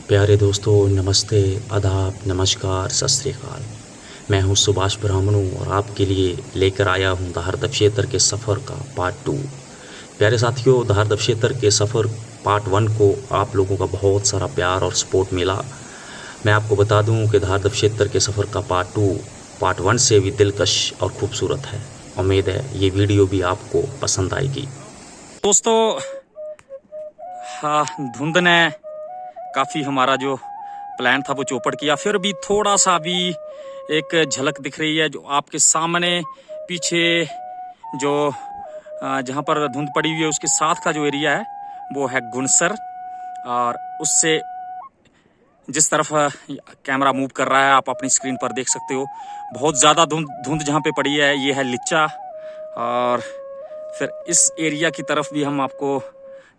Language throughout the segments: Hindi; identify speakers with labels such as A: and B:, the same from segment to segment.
A: प्यारे दोस्तों, नमस्ते, आदाब, नमस्कार, सत श्री अकाल। मैं हूं सुभाष ब्राह्मणु और आपके लिए लेकर आया हूं धारदव क्षेत्र के सफ़र का पार्ट 2। प्यारे साथियों, धारदव क्षेत्र के सफ़र पार्ट 1 को आप लोगों का बहुत सारा प्यार और सपोर्ट मिला। मैं आपको बता दूं कि धारदव क्षेत्र के सफ़र का पार्ट 2 पार्ट 1 से भी दिलकश और खूबसूरत है। उम्मीद है ये वीडियो भी आपको पसंद आएगी।
B: दोस्तों, हाँ, धुंध ने काफ़ी हमारा जो प्लान था वो चौपट किया। फिर भी थोड़ा सा भी एक झलक दिख रही है जो आपके सामने पीछे जो जहाँ पर धुंध पड़ी हुई है उसके साथ का जो एरिया है वो है गुनसर। और उससे जिस तरफ कैमरा मूव कर रहा है आप अपनी स्क्रीन पर देख सकते हो। बहुत ज़्यादा धुंध जहाँ पे पड़ी है ये है लिच्चा। और फिर इस एरिया की तरफ भी हम आपको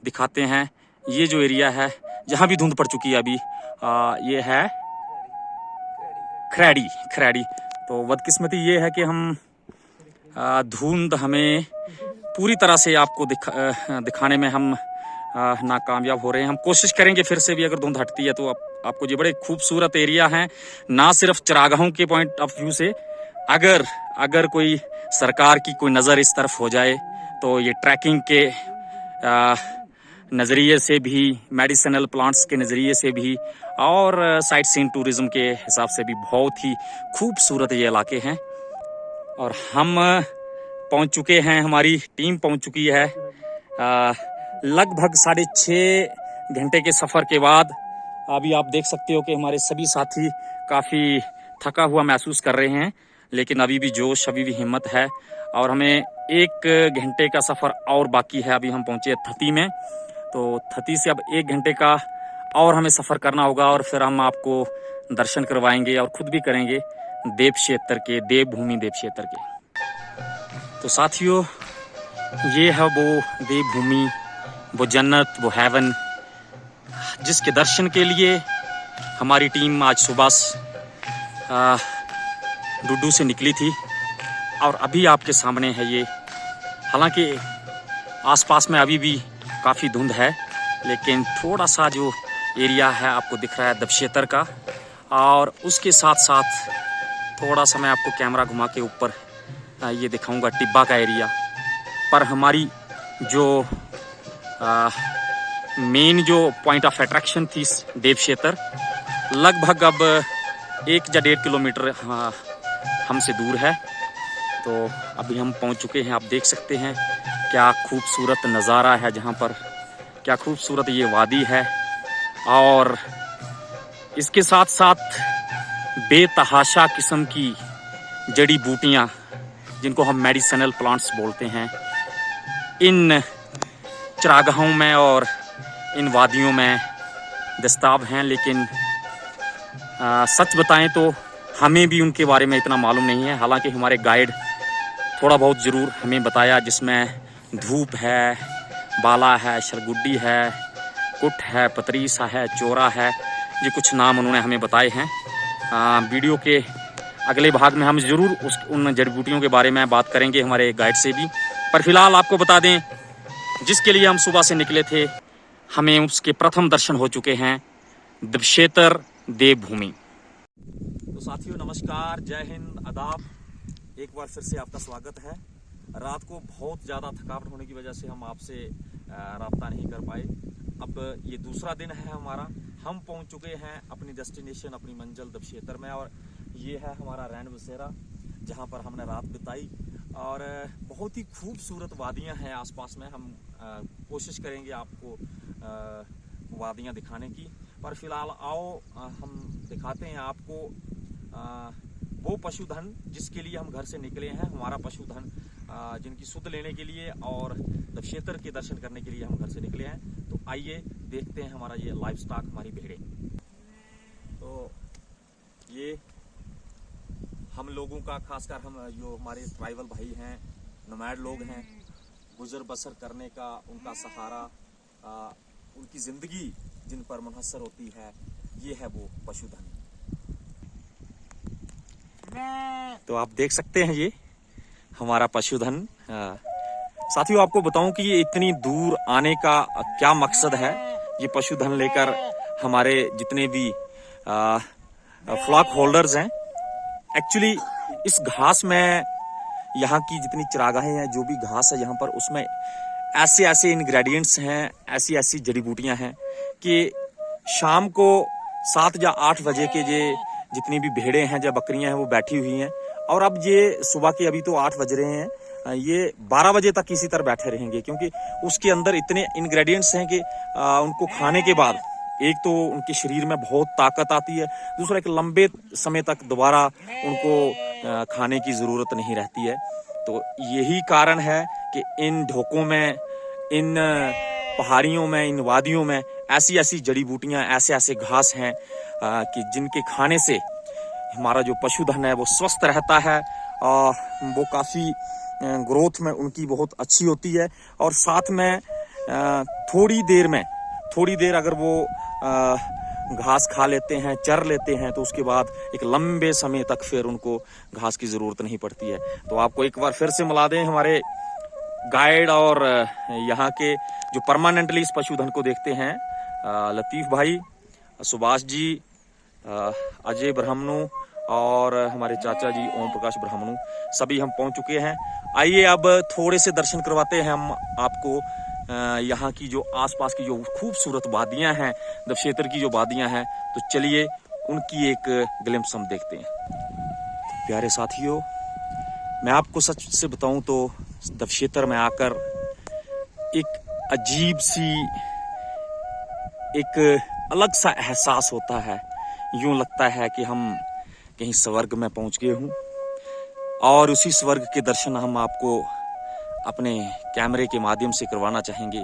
B: दिखाते हैं। ये जो एरिया है जहाँ भी धुंध पड़ चुकी है अभी, ये है खरैड़ी। तो बदकिस्मती ये है कि हम धुंध हमें पूरी तरह से आपको दिखाने में हम नाकामयाब हो रहे हैं। हम कोशिश करेंगे फिर से भी, अगर धुंध हटती है तो आपको ये बड़े खूबसूरत एरिया हैं, ना सिर्फ चरागाहों के पॉइंट ऑफ व्यू से। अगर कोई सरकार की कोई नज़र इस तरफ हो जाए तो ये ट्रैकिंग के नज़रिए से भी, मेडिसिनल प्लांट्स के नज़रिए से भी और साइट सीइंग टूरिज्म के हिसाब से भी बहुत ही खूबसूरत ये इलाके हैं। और हम पहुंच चुके हैं, हमारी टीम पहुंच चुकी है लगभग 6.5 घंटे के सफ़र के बाद। अभी आप देख सकते हो कि हमारे सभी साथी काफ़ी थका हुआ महसूस कर रहे हैं, लेकिन अभी भी जोश, अभी भी हिम्मत है। और हमें 1 घंटे का सफ़र और बाकी है। अभी हम पहुंचे थती में, तो थती से अब 1 घंटे का और हमें सफ़र करना होगा और फिर हम आपको दर्शन करवाएंगे और खुद भी करेंगे देव क्षेत्र के, देवभूमि देव क्षेत्र के। तो साथियों, ये है वो देवभूमि, वो जन्नत, वो हेवन, जिसके दर्शन के लिए हमारी टीम आज सुबह डुड्डू से निकली थी और अभी आपके सामने है ये। हालांकि आसपास में अभी भी काफ़ी धुंध है, लेकिन थोड़ा सा जो एरिया है आपको दिख रहा है देव क्षेत्र का। और उसके साथ साथ थोड़ा सा मैं आपको कैमरा घुमा के ऊपर ये दिखाऊंगा टिब्बा का एरिया। पर हमारी जो मेन जो पॉइंट ऑफ अट्रैक्शन थी देव क्षेत्र, लगभग अब 1 या 1.5 किलोमीटर हमसे दूर है। तो अभी हम पहुंच चुके हैं। आप देख सकते हैं क्या खूबसूरत नज़ारा है जहां पर, क्या खूबसूरत ये वादी है। और इसके साथ साथ बेतहाशा किस्म की जड़ी बूटियां, जिनको हम मेडिसिनल प्लांट्स बोलते हैं, इन चरागाहों में और इन वादियों में दस्ताब हैं। लेकिन सच बताएं तो हमें भी उनके बारे में इतना मालूम नहीं है। हालांकि हमारे गाइड थोड़ा बहुत ज़रूर हमें बताया, जिसमें धूप है, बाला है, शरगुड्डी है, कुट है, पतरीसा है, चोरा है, ये कुछ नाम उन्होंने हमें बताए हैं। वीडियो के अगले भाग में हम ज़रूर उन जड़ी बूटियों के बारे में बात करेंगे हमारे गाइड से भी। पर फिलहाल आपको बता दें, जिसके लिए हम सुबह से निकले थे, हमें उसके प्रथम दर्शन हो चुके हैं, देव क्षेत्र, देवभूमि। तो साथियों, नमस्कार, जय हिंद, आदाब। एक बार फिर से आपका स्वागत है। रात को बहुत ज़्यादा थकावट होने की वजह से हम आपसे राब्ता नहीं कर पाए। अब ये दूसरा दिन है हमारा। हम पहुंच चुके हैं अपनी डेस्टिनेशन, अपनी मंजिल देव क्षेत्र में। और ये है हमारा रैन बसेरा, जहां पर हमने रात बिताई। और बहुत ही खूबसूरत वादियां हैं आसपास में। हम कोशिश करेंगे आपको वादियां दिखाने की। पर फिलहाल आओ हम दिखाते हैं आपको वो पशुधन जिसके लिए हम घर से निकले हैं। हमारा पशुधन जिनकी सुध लेने के लिए और देव क्षेत्र के दर्शन करने के लिए हम घर से निकले हैं। तो आइए देखते हैं हमारा ये लाइव स्टॉक, हमारी भेड़ें। तो ये हम लोगों का, खासकर हम जो हमारे ट्राइबल भाई हैं, नोमैड लोग हैं, गुजर बसर करने का उनका सहारा, उनकी ज़िंदगी जिन पर मुनहसर होती है, ये है वो पशुधन। तो आप देख सकते हैं ये हमारा पशुधन। साथियों, आपको बताऊं कि ये इतनी दूर आने का क्या मकसद है। ये पशुधन लेकर हमारे जितने भी फ्लॉक होल्डर्स हैं, एक्चुअली इस घास में, यहाँ की जितनी चरागाहें हैं, जो भी घास है यहाँ पर, उसमें ऐसे ऐसे इंग्रेडिएंट्स हैं, ऐसी ऐसी जड़ी बूटियां हैं कि शाम को 7 या 8 बजे के जितनी भी भेड़ें हैं या बकरियां हैं वो बैठी हुई हैं, और अब ये सुबह के अभी तो 8 बज रहे हैं, ये 12 बजे तक इसी तरह बैठे रहेंगे, क्योंकि उसके अंदर इतने इंग्रेडिएंट्स हैं कि उनको खाने के बाद एक तो उनके शरीर में बहुत ताकत आती है, दूसरा एक लंबे समय तक दोबारा उनको खाने की ज़रूरत नहीं रहती है। तो यही कारण है कि इन ढोकों में, इन पहाड़ियों में, इन वादियों में ऐसी ऐसी जड़ी बूटियां, ऐसे ऐसे घास हैं कि जिनके खाने से हमारा जो पशुधन है वो स्वस्थ रहता है, और वो काफ़ी ग्रोथ में उनकी बहुत अच्छी होती है। और साथ में थोड़ी देर अगर वो घास खा लेते हैं, चर लेते हैं, तो उसके बाद एक लंबे समय तक फिर उनको घास की ज़रूरत नहीं पड़ती है। तो आपको एक बार फिर से मिला दें हमारे गाइड और यहाँ के जो परमानेंटली इस पशुधन को देखते हैं, लतीफ़ भाई, सुभाष जी, अजय ब्राह्मणु और हमारे चाचा जी ओम प्रकाश ब्राह्मणु, सभी हम पहुंच चुके हैं। आइए अब थोड़े से दर्शन करवाते हैं हम आपको यहाँ की जो आसपास की जो खूबसूरत वादियाँ हैं, दबशेतर की जो वादियाँ हैं, तो चलिए उनकी एक ग्लिम्प्स हम देखते हैं। प्यारे साथियों, मैं आपको सच से बताऊं तो दबशेतर में आकर एक अजीब सी, एक अलग सा एहसास होता है। यूं लगता है कि हम कहीं स्वर्ग में पहुंच गए हूं, और उसी स्वर्ग के दर्शन हम आपको अपने कैमरे के माध्यम से करवाना चाहेंगे।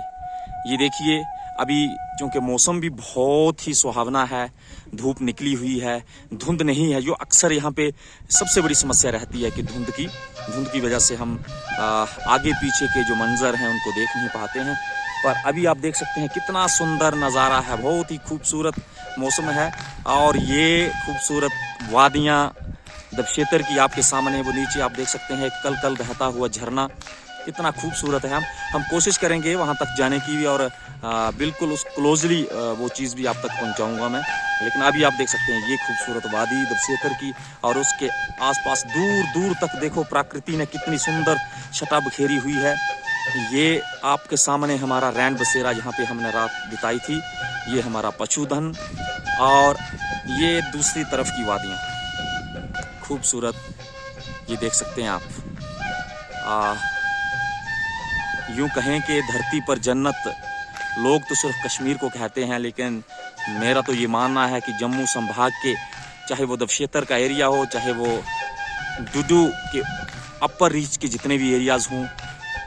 B: ये देखिए, अभी चूंकि मौसम भी बहुत ही सुहावना है, धूप निकली हुई है, धुंध नहीं है, जो अक्सर यहाँ पे सबसे बड़ी समस्या रहती है कि धुंध की वजह से हम आगे पीछे के जो मंजर हैं उनको देख नहीं पाते हैं। पर अभी आप देख सकते हैं कितना सुंदर नज़ारा है, बहुत ही खूबसूरत मौसम है, और ये खूबसूरत वादियाँ दबशेतर की आपके सामने, वो नीचे आप देख सकते हैं कल कल बहता हुआ झरना, कितना खूबसूरत है। हम कोशिश करेंगे वहाँ तक जाने की भी, और बिल्कुल उस क्लोजली वो चीज़ भी आप तक पहुँचाऊँगा मैं। लेकिन अभी आप देख सकते हैं ये खूबसूरत वादी दबशेतर की, और उसके आसपास दूर दूर तक देखो प्रकृति ने कितनी सुंदर छटा बखेरी हुई है। ये आपके सामने हमारा रैन बसेरा, जहाँ पे हमने रात बिताई थी, ये हमारा पशुधन, और ये दूसरी तरफ की वादियाँ खूबसूरत, ये देख सकते हैं आप। यूं कहें कि धरती पर जन्नत लोग तो सिर्फ कश्मीर को कहते हैं, लेकिन मेरा तो ये मानना है कि जम्मू संभाग के, चाहे वो दबशेतर का एरिया हो, चाहे वो डुडू के अपर रीच के जितने भी एरियाज़ हों,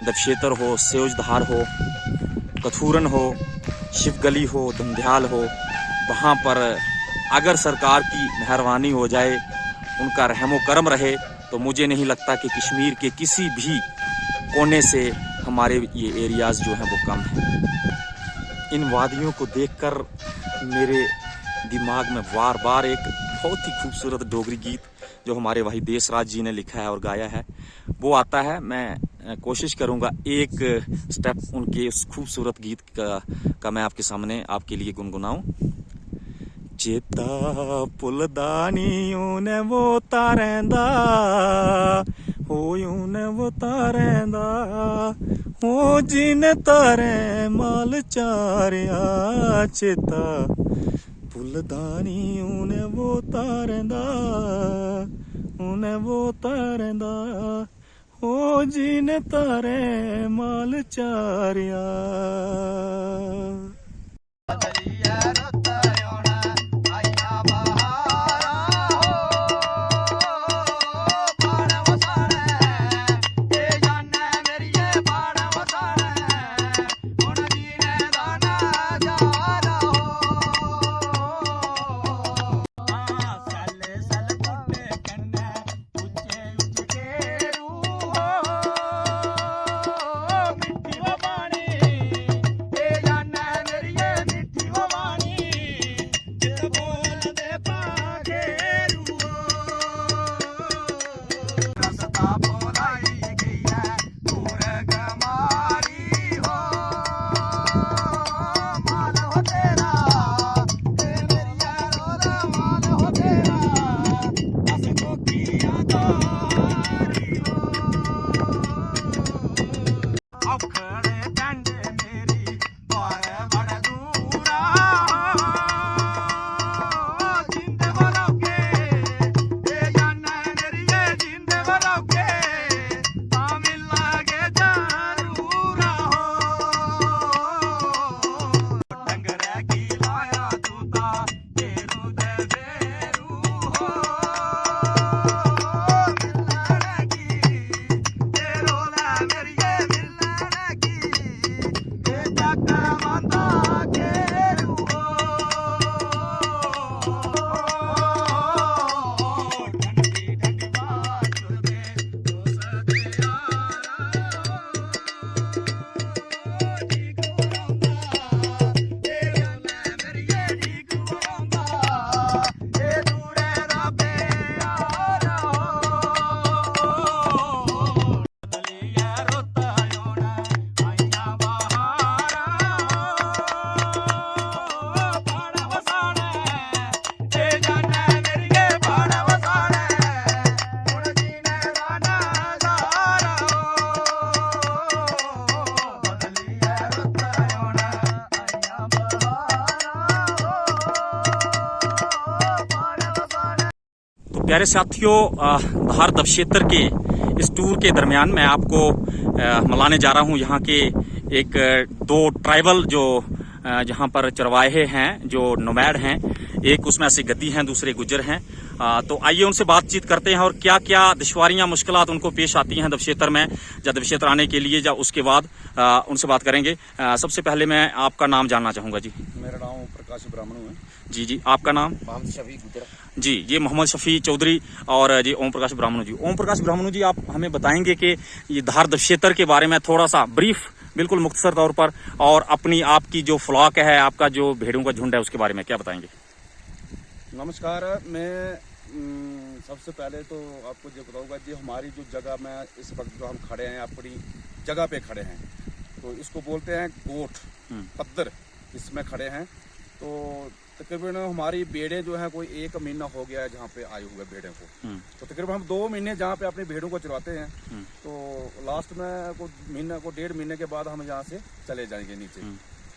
B: दबशेतर हो, सेवजधार हो, कथूरन हो, शिवगली हो, धंध्याल हो, वहाँ पर अगर सरकार की मेहरबानी हो जाए, उनका रहमो करम रहे, तो मुझे नहीं लगता कि कश्मीर के किसी भी कोने से हमारे ये एरियाज़ जो हैं वो कम हैं। इन वादियों को देखकर मेरे दिमाग में बार बार एक बहुत ही खूबसूरत डोगरी गीत जो हमारे भाई देशराज जी ने लिखा है और गाया है वो आता है। मैं कोशिश करूंगा एक स्टेप उनके उस खूबसूरत गीत का मैं आपके सामने आपके लिए गुनगुनाऊं। चेता पुलदानी ऊने वो तारेंदा ऊने वो तारेंदा हो जिने तारे माल चारिया चेता पुलदानी ऊने वो तारेंदा हो जिने तारे माल चारिया। प्यारे साथियों, धार दबक्षेत्र के इस टूर के दरमियान मैं आपको मिलाने जा रहा हूं यहाँ के एक दो ट्राइबल जो जहाँ पर चरवाहे हैं, जो नोमैड हैं। एक उसमें ऐसे गद्दी हैं, दूसरे गुज्जर हैं। तो आइए उनसे बातचीत करते हैं और क्या क्या दुश्वारियां मुश्किलात उनको पेश आती हैं दबक्षेत्र में, या दबक्षेत्र आने के लिए, या उसके बाद उनसे बात करेंगे। सबसे पहले मैं आपका नाम जानना चाहूँगा जी।
C: मेरा नाम ओम प्रकाश ब्राह्मणु है।
B: जी जी, आपका नाम?
C: मोहम्मद शफी गुजर।
B: जी, ये मोहम्मद शफी चौधरी और जी ओम प्रकाश ब्राह्मणु जी। ओम प्रकाश ब्राह्मणु जी, आप हमें बताएंगे कि ये धार दबक्षेत्र के बारे में थोड़ा सा ब्रीफ, बिल्कुल मुख्तसर तौर पर, और अपनी आपकी जो फ्लॉक है, आपका जो भेड़ों का झुंड है, उसके बारे में क्या बताएंगे?
C: नमस्कार। मैं सबसे पहले तो आपको ये बताऊंगा जी, हमारी जो जगह में इस वक्त जो हम खड़े हैं, अपनी जगह पे खड़े हैं, तो इसको बोलते हैं गोठ पत्थर, इसमें खड़े हैं। तो तकरीबन हमारी भेड़ें जो हैं कोई 1 महीना हो गया है जहाँ पे आए हुए भेड़ों को। तो तकरीबन हम 2 महीने जहाँ पे अपनी भेड़ों को चलाते हैं, तो लास्ट में को 1.5 महीने के बाद हम यहाँ से चले जाएंगे नीचे।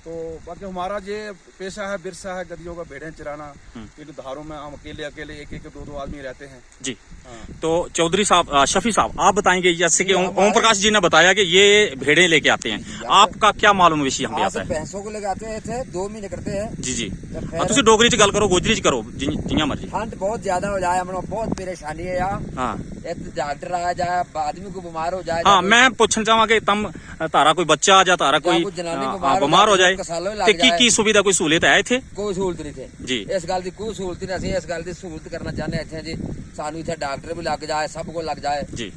C: तो बाकी हमारा ये पेशा है, विरसा है गद्दियों का भेड़ें चराना। इन धारों में हम अकेले 1-2 आदमी रहते हैं
B: जी।
C: हाँ।
B: तो चौधरी साहब, शफी साहब, आप बताएंगे, जैसे कि ओम प्रकाश जी ने बताया कि ये भेड़ें लेके आते हैं, आपका क्या मालूम विषय हम आता है?
D: भैंसों को लगाते थे, 2 महीने करते हैं।
B: जी जी, तुम डोगरी च गल करो, गोजरी च करो, जियां मर्जी।
D: ठंड बहुत ज्यादा हो जाए, हमने बहुत परेशानी है यार।
B: हाँ,
D: डॉक्टर आ जाए, आदमी को बीमार हो जाए।
B: हाँ, मैं पूछना चाहवा कि तम तारा कोई बच्चा या तारा कोई बीमार हो जाए ते की सुविधा, कोई सहूलियत है इत्थे?
D: कोई सहूलत नहीं थे
B: जी।
D: इस गल की कोई सहूलत नहीं, असं इस गल की सहूलत करना चाहते हैं जी। सानू इत्थे डॉक्टर भी लग जाए, सब को लग जाए
B: जी।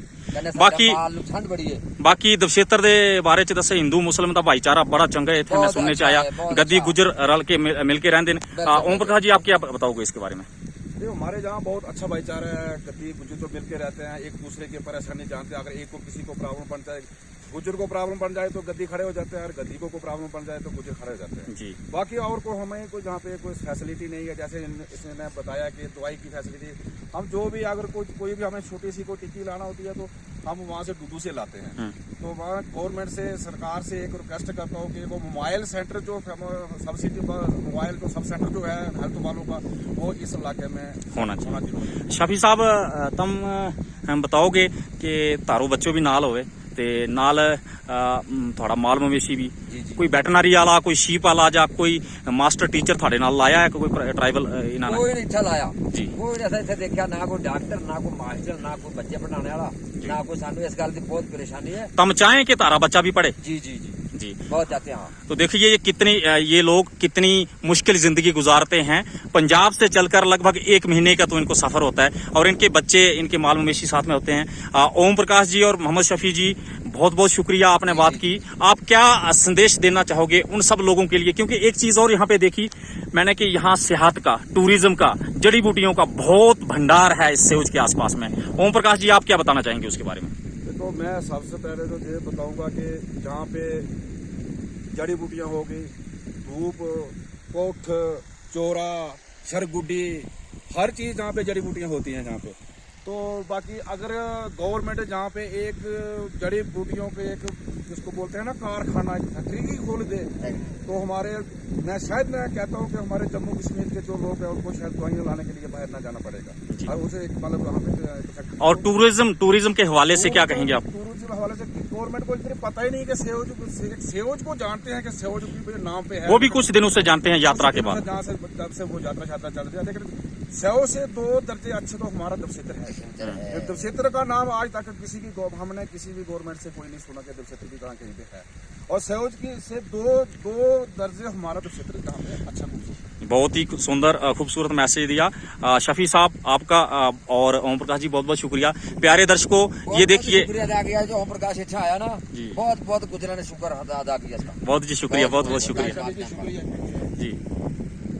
D: बाकी ठंड बड़ी है।
B: बाकी दबक्षेत्र दे बारे च दसे, हिंदू मुस्लिम दा भाईचारा बड़ा चंगा है इत्थे, मैं सुनने च आया। गद्दी गुजर रल के मिल के रहंदे ने। ओम प्रकाश जी, आप क्या बताओगे इसके बारे में?
C: देखो, हमारे जहाँ बहुत अच्छा भाईचारा है। गद्दी गुजर तो मिलके रहते हैं, एक दूसरे की परेशानी जानते हैं। अगर एक को किसी को प्रॉब्लम बन जाए, गुजर को प्रॉब्लम बन जाए तो गद्दी खड़े हो जाते हैं, और गद्दी को प्रॉब्लम बन जाए तो गुजर खड़े हो जाते हैं
B: जी।
C: बाकी और को हमें कोई जहाँ पे कोई फैसिलिटी नहीं है। जैसे इसने बताया कि दवाई की फैसिलिटी, हम जो भी अगर कोई भी हमें छोटी सी कोई टिक्की लाना होती है तो हम वहाँ से डुडू से लाते हैं। तो वहाँ गवर्नमेंट से, सरकार से एक रिक्वेस्ट करता हूँ कि वो मोबाइल सेंटर जो सब्सिडी मोबाइल को सब सेंटर जो है हेल्थ वालों का, वो इस इलाके में
B: होना चाहिए। शफी साहब, तुम बताओगे कि तारो बच्चों भी नाल होवे ते नाल थोड़ा माल मवेशी भी, कोई वेटनरी वाला, कोई शीप वाला, या कोई मास्टर टीचर थाड़े नाल लाया है कोई ट्राइबल इन्हां ने?
D: कोई नहीं इत्थे लाया
B: जी।
D: कोई ऐसा इत्थे देखा ना, कोई डॉक्टर, ना कोई मास्टर, ना कोई बच्चे पढ़ाने वाला, ना कोई। सानू इस गल की बहुत परेशानी है।
B: तुम चाहें कि तारा बच्चा भी पढ़े?
D: जी जी जी
B: जी,
D: बहुत चाहते हैं।
B: तो देखिए ये लोग कितनी मुश्किल जिंदगी गुजारते हैं। पंजाब से चलकर लगभग 1 महीने का तो इनको सफर होता है, और इनके बच्चे, इनके माल मवेशी साथ में होते हैं। ओम प्रकाश जी और मोहम्मद शफी जी, बहुत बहुत शुक्रिया, आपने बात की। आप क्या संदेश देना चाहोगे उन सब लोगों के लिए? क्योंकि एक चीज और यहाँ पे देखी मैंने कि यहाँ सेहत का, टूरिज्म का, जड़ी बूटियों का बहुत भंडार है इस सेवज के आसपास में। ओम प्रकाश जी, आप क्या बताना चाहेंगे उसके बारे में?
C: तो मैं सबसे पहले तो ये बताऊंगा कि जहाँ पे जड़ी बूटियाँ हो गई, धूप, कोठ, चोरा, सरगुड्डी, हर चीज़ जहाँ पे जड़ी बूटियाँ होती हैं जहाँ पे। तो बाकी अगर गवर्नमेंट जहाँ पे एक जड़ी बूटियों के एक जिसको बोलते हैं ना कारखाना, फैक्ट्री ही खोल दे, तो मैं कहता हूँ कि हमारे जम्मू कश्मीर के जो लोग हैं उनको शायद दवाइयाँ लाने के लिए बाहर ना जाना पड़ेगा, और उसे मतलब वहाँ पे। और
B: टूरिज्म के हवाले से क्या कहेंगे आप?
C: टूरिज्म हवाले से गवर्नमेंट को इतनी पता ही नहीं कि सेवज को जानते हैं कि सेवज के नाम पे है,
B: वो भी कुछ दिनों से जानते हैं यात्रा के बाद,
C: जहाँ से जब से वो यात्रा चल रही है। लेकिन सेव से 2 दर्जे अच्छे तो हमारा दबक्षेत्र है। दबक्षेत्र का नाम आज तक हमने किसी भी गवर्नमेंट से कोई नहीं सुना कि दबक्षेत्र की कहाँ कहीं पे है, और सेवज की से 2 दर्जे हमारा दबक्षेत्र कहाँ पे अच्छा खूबसूरत।
B: बहुत ही सुंदर खूबसूरत मैसेज दिया शफी साहब, आपका और ओम प्रकाश जी बहुत बहुत शुक्रिया। प्यारे दर्शकों, ये देखिए,
D: शुक्रिया अदा किया जो ओम प्रकाश अच्छा आया ना, बहुत बहुत गुजरा ने शुक्र अदा किया इसका।
B: बहुत जी शुक्रिया, बहुत बहुत शुक्रिया जी।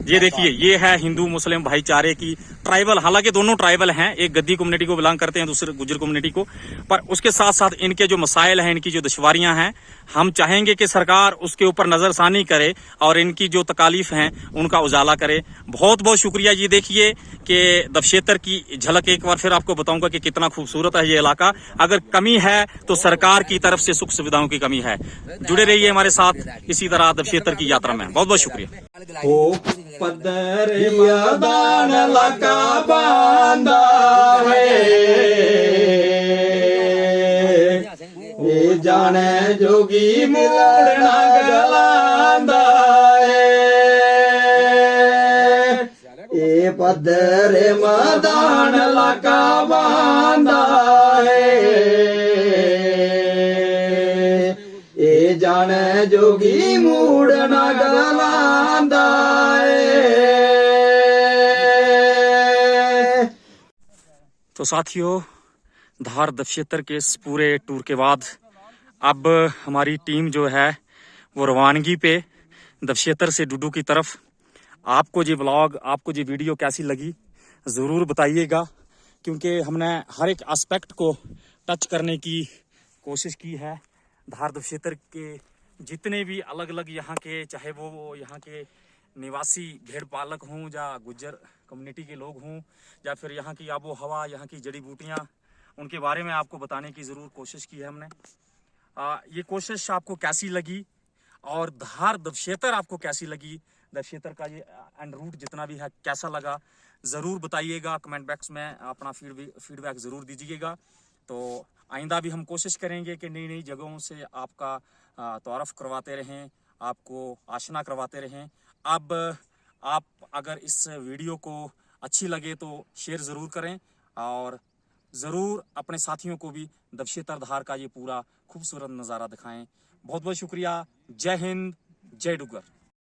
B: ये देखिए, ये है हिंदू मुस्लिम भाईचारे की ट्राइबल, हालांकि दोनों ट्राइबल हैं, एक गद्दी कम्युनिटी को बिलोंग करते हैं, दूसरे गुजर कम्युनिटी को, पर उसके साथ साथ इनके जो मसाइल हैं, इनकी जो दुश्वारियां हैं, हम चाहेंगे कि सरकार उसके ऊपर नजरसानी करे और इनकी जो तकालीफ हैं उनका उजाला करे। बहुत बहुत शुक्रिया। ये देखिए कि दबशेतर की झलक एक बार फिर आपको बताऊंगा कि कितना खूबसूरत है ये इलाका। अगर कमी है तो सरकार की तरफ से सुख सुविधाओं की कमी है। जुड़े रहिए हमारे साथ इसी तरह दबशेतर की यात्रा में। बहुत बहुत शुक्रिया।
E: ओ पदर मैदान लका बांधा है, ये जाने जोगी मोड़ना गलांदा है, ये पदर मैदान लका बांधा है, ये जाने जोगी मोड़ना गलांदा है।
B: तो साथियों, धार दबशेतर के इस पूरे टूर के बाद अब हमारी टीम जो है वो रवानगी पे दबशेतर से डुडू की तरफ। आपको ये व्लॉग, आपको ये वीडियो कैसी लगी ज़रूर बताइएगा, क्योंकि हमने हर एक एस्पेक्ट को टच करने की कोशिश की है। धार दबशेतर के जितने भी अलग अलग यहाँ के, चाहे वो यहाँ के निवासी भेड़ पालक हों या गुज्जर कम्युनिटी के लोग हों या फिर यहाँ की आबो हवा, यहाँ की जड़ी बूटियाँ, उनके बारे में आपको बताने की ज़रूर कोशिश की है हमने। ये कोशिश आपको कैसी लगी और धार दबशेतर आपको कैसी लगी, दबशेतर का ये एंड रूट जितना भी है कैसा लगा, ज़रूर बताइएगा। कमेंट बॉक्स में अपना फीडबैक ज़रूर दीजिएगा। तो आइंदा भी हम कोशिश करेंगे कि नई नई जगहों से आपका तारुफ करवाते रहें, आपको आशना करवाते रहें। अब आप अगर इस वीडियो को अच्छी लगे तो शेयर ज़रूर करें और ज़रूर अपने साथियों को भी दबशेतर धार का ये पूरा खूबसूरत नज़ारा दिखाएं। बहुत बहुत शुक्रिया। जय हिंद, जय डुग्गर।